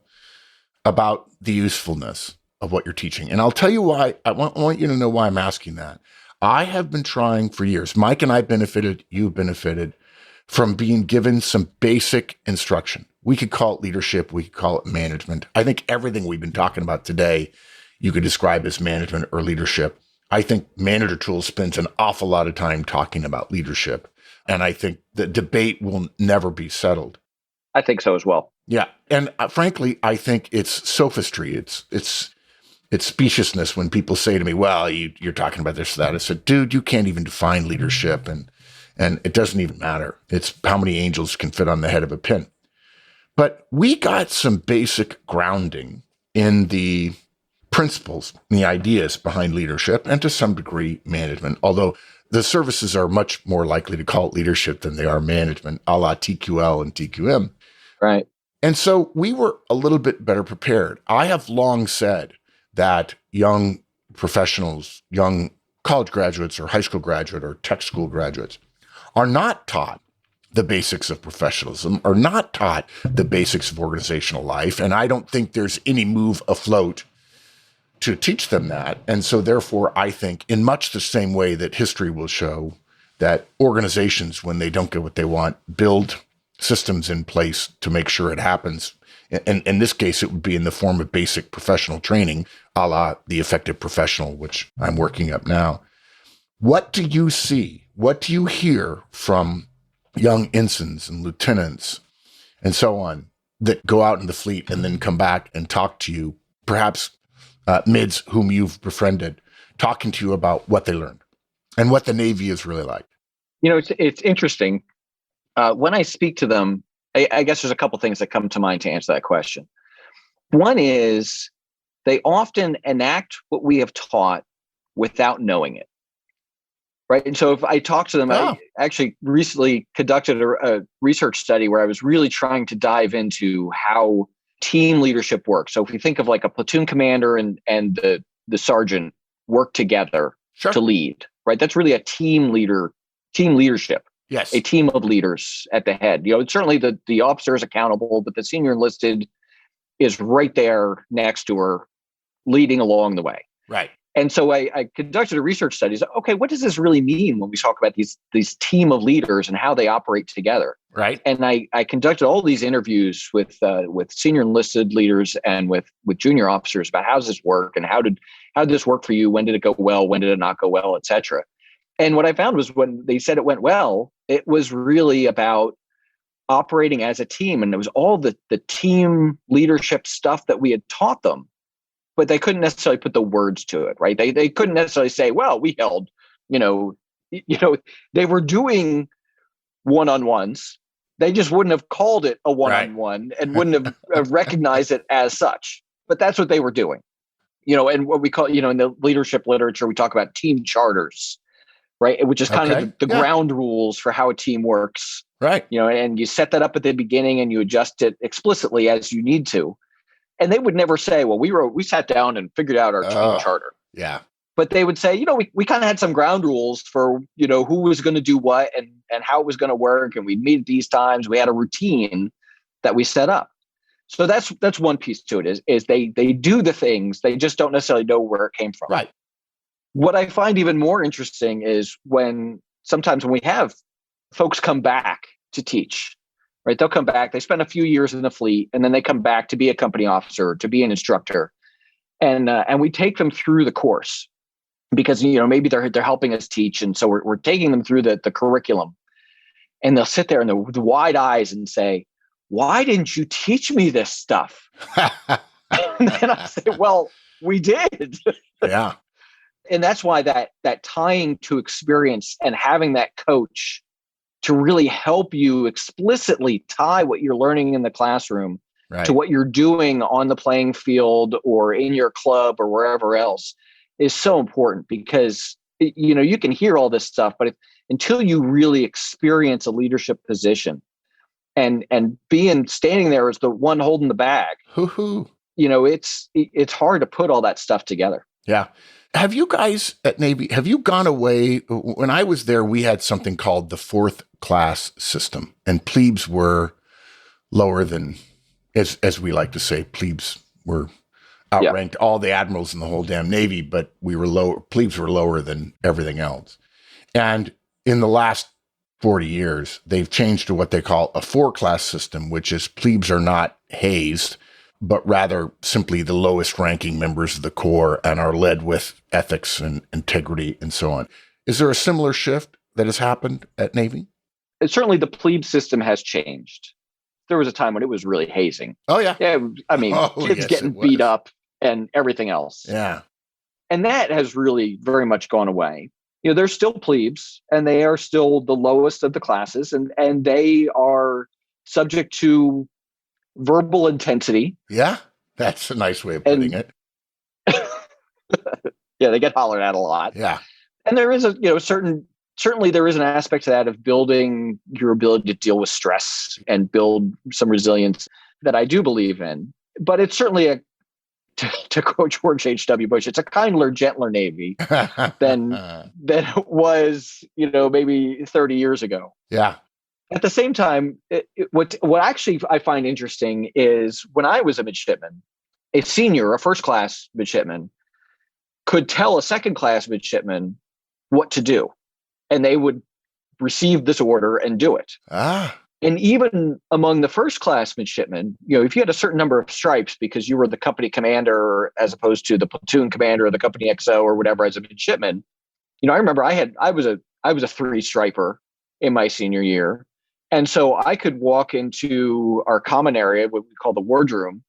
about the usefulness of what you're teaching? And I'll tell you why. I want you to know why I'm asking that. I have been trying for years. Mike and I benefited, you benefited from being given some basic instruction. We could call it leadership. We could call it management. I think everything we've been talking about today, you could describe as management or leadership. I think Manager Tools spends an awful lot of time talking about leadership. And I think the debate will never be settled. I think so as well. Yeah. And frankly, I think it's sophistry. It's speciousness when people say to me, well, you're talking about this, that. I said, dude, you can't even define leadership. And it doesn't even matter. It's how many angels can fit on the head of a pin. But we got some basic grounding in the principles, the ideas behind leadership, and to some degree management, although the services are much more likely to call it leadership than they are management, a la TQL and TQM. Right. And so we were a little bit better prepared. I have long said that young professionals, young college graduates or high school graduate or tech school graduates are not taught the basics of professionalism, are not taught the basics of organizational life. And I don't think there's any move afloat to teach them that. And so therefore, I think in much the same way that history will show that organizations, when they don't get what they want, build systems in place to make sure it happens And in this case, it would be in the form of basic professional training, a la the effective professional, which I'm working up now. What do you see? What do you hear from young ensigns and lieutenants and so on that go out in the fleet and then come back and talk to you, perhaps mids whom you've befriended, talking to you about what they learned and what the Navy is really like? It's interesting. When I speak to them, I guess there's a couple things that come to mind to answer that question. One is they often enact what we have taught without knowing it. Right. And so if I talk to them, I actually recently conducted a research study where I was really trying to dive into how team leadership works. So if we think of like a platoon commander and the sergeant work together to lead, right? That's really a team leadership. Yes. A team of leaders at the head. Certainly the officer is accountable, but the senior enlisted is right there next to her, leading along the way. Right. And so I conducted a research study. Okay, what does this really mean when we talk about these team of leaders and how they operate together? Right. And I conducted all these interviews with senior enlisted leaders and with junior officers about how does this work and how did this work for you? When did it go well? When did it not go well, et cetera? And what I found was when they said it went well, it was really about operating as a team. And it was all the team leadership stuff that we had taught them, but they couldn't necessarily put the words to it, right? They couldn't necessarily say, well, we held, they were doing one-on-ones. They just wouldn't have called it a one-on-one and wouldn't have recognized it as such. But that's what they were doing, and what we call, in the leadership literature, we talk about team charters, right? Which is kind of the ground rules for how a team works. Right. And you set that up at the beginning and you adjust it explicitly as you need to. And they would never say, well, we sat down and figured out our team charter. Yeah. But they would say, we kind of had some ground rules for, who was going to do what and how it was going to work. And we'd meet at these times. We had a routine that we set up. So that's one piece to it is they do the things. They just don't necessarily know where it came from. Right. What I find even more interesting is sometimes when we have folks come back to teach, right? They'll come back, they spend a few years in the fleet, and then they come back to be a company officer, to be an instructor. And we take them through the course because, maybe they're helping us teach. And so we're taking them through the curriculum, and they'll sit there with wide eyes and say, why didn't you teach me this stuff? And then I say, well, we did. Yeah. And that's why that tying to experience and having that coach to really help you explicitly tie what you're learning in the classroom to what you're doing on the playing field or in your club or wherever else is so important because, you can hear all this stuff, but until you really experience a leadership position and standing there as the one holding the bag, it's hard to put all that stuff together. Yeah. Have you guys at Navy, have you gone away? When I was there, we had something called the fourth class system, and plebes were lower than, as we like to say, plebes were outranked all the admirals in the whole damn Navy, but plebes were lower than everything else. And in the last 40 years, they've changed to what they call a four-class system, which is plebes are not hazed, but rather simply the lowest ranking members of the Corps and are led with ethics and integrity and so on. Is there a similar shift that has happened at Navy? Certainly the plebe system has changed. There was a time when it was really hazing. Oh, yeah. Yeah, I mean, kids getting beat up and everything else. Yeah. And that has really very much gone away. There's still plebes, and they are still the lowest of the classes, and they are subject to verbal intensity. Yeah, that's a nice way of putting it. Yeah, they get hollered at a lot. Yeah. And there is certainly there is an aspect to that of building your ability to deal with stress and build some resilience that I do believe in. But it's certainly to quote George H.W. Bush, it's a kinder, gentler Navy than it was, maybe 30 years ago. Yeah. At the same time, what actually I find interesting is when I was a midshipman, a first class midshipman could tell a second class midshipman what to do, and they would receive this order and do it. And even among the first class midshipmen, if you had a certain number of stripes because you were the company commander as opposed to the platoon commander or the company XO or whatever as a midshipman, I remember I was a 3 striper in my senior year. And so I could walk into our common area, what we call the wardroom,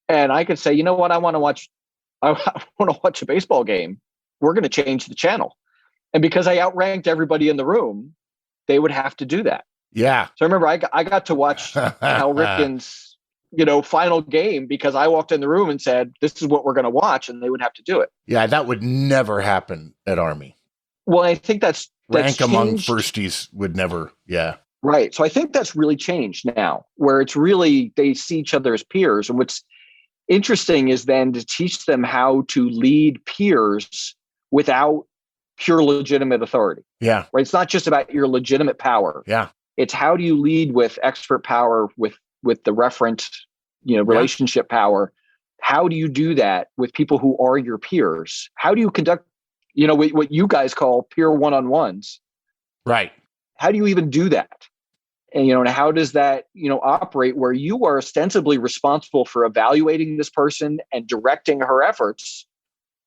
and I could say, you know what, I want to watch a baseball game. We're going to change the channel. And because I outranked everybody in the room, they would have to do that. Yeah. So I remember I got to watch Hal Ripken's, final game because I walked in the room and said, this is what we're going to watch. And they would have to do it. Yeah. That would never happen at Army. Well, I think that's rank among changed. firsties would never. Yeah. Right. So I think that's really changed now, where it's really, they see each other as peers. And what's interesting is then to teach them how to lead peers without pure legitimate authority. Yeah. Right. It's not just about your legitimate power. Yeah. It's how do you lead with expert power, with the referent, relationship power? How do you do that with people who are your peers? How do you conduct, what you guys call peer one-on-ones? Right. How do you even do that? And, and how does that, operate where you are ostensibly responsible for evaluating this person and directing her efforts?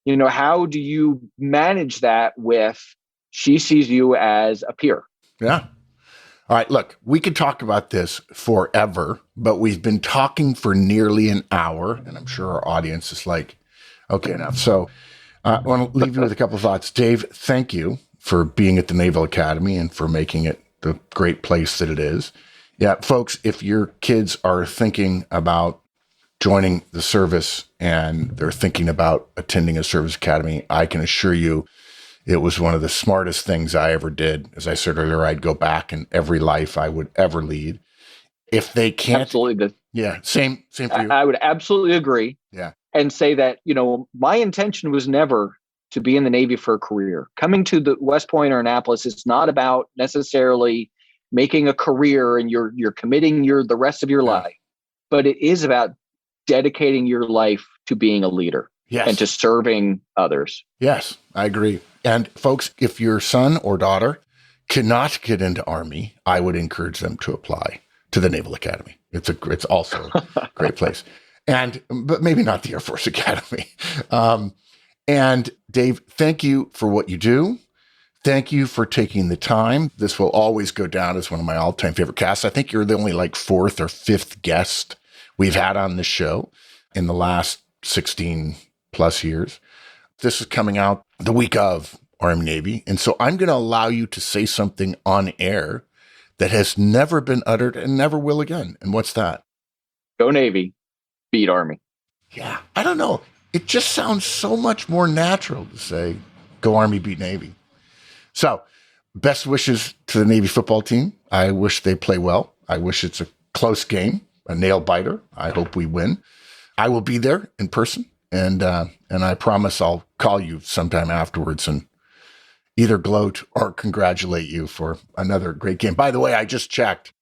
How do you manage that with she sees you as a peer? Yeah. All right, look, we could talk about this forever, but we've been talking for nearly an hour, and I'm sure our audience is like, okay, enough. So I want to leave you with a couple of thoughts. Dave, thank you for being at the Naval Academy and for making it the great place that it is. Yeah, folks, if your kids are thinking about joining the service and they're thinking about attending a service academy, I can assure you it was one of the smartest things I ever did. As I said earlier, I'd go back in every life I would ever lead. If they can't. Absolutely. Yeah. Same for you. I would absolutely agree. Yeah. And say that, my intention was never to be in the Navy for a career. Coming to the West Point or Annapolis, it's not about necessarily making a career and you're committing the rest of your life, but it is about dedicating your life to being a leader. Yes. And to serving others. Yes, I agree. And folks, if your son or daughter cannot get into Army, I would encourage them to apply to the Naval Academy. It's also a great place. But maybe not the Air Force Academy. And Dave, thank you for what you do. Thank you for taking the time. This will always go down as one of my all-time favorite casts. I think you're the only 4th or 5th guest we've had on this show in the last 16 plus years. This is coming out the week of Army Navy. And so I'm going to allow you to say something on air that has never been uttered and never will again. And what's that? Go Navy, beat Army. Yeah. I don't know. It just sounds so much more natural to say, go Army, beat Navy. So best wishes to the Navy football team. I wish they play well. I wish it's a close game, a nail biter. I hope we win. I will be there in person. And I promise I'll call you sometime afterwards and either gloat or congratulate you for another great game. By the way, I just checked.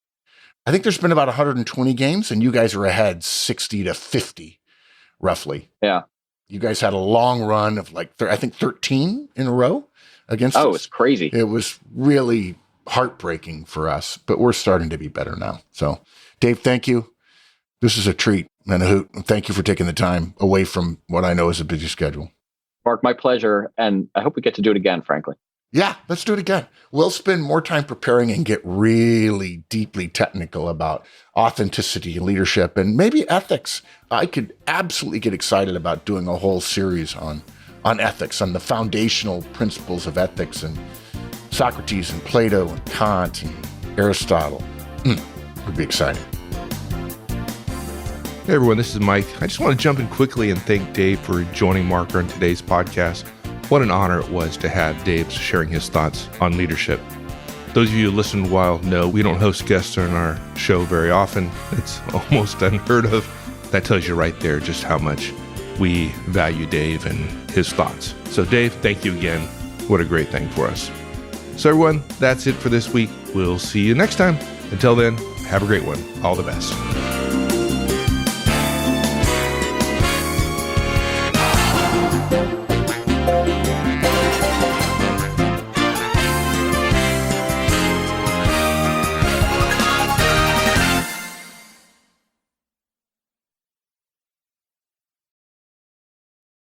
I think there's been about 120 games, and you guys are ahead 60-50, roughly. Yeah. You guys had a long run of I think 13 in a row against us. It's crazy. It was really heartbreaking for us, but we're starting to be better now. So, Dave, thank you. This is a treat and a hoot. Thank you for taking the time away from what I know is a busy schedule. Mark, my pleasure. And I hope we get to do it again, frankly. Yeah, let's do it again. We'll spend more time preparing and get really deeply technical about authenticity and leadership and maybe ethics. I could absolutely get excited about doing a whole series on ethics, on the foundational principles of ethics and Socrates and Plato and Kant and Aristotle. It would be exciting. Hey everyone, this is Mike. I just want to jump in quickly and thank Dave for joining Mark on today's podcast. What an honor it was to have Dave sharing his thoughts on leadership. Those of you who listened a while know we don't host guests on our show very often. It's almost unheard of. That tells you right there just how much we value Dave and his thoughts. So Dave, thank you again. What a great thing for us. So everyone, that's it for this week. We'll see you next time. Until then, have a great one. All the best.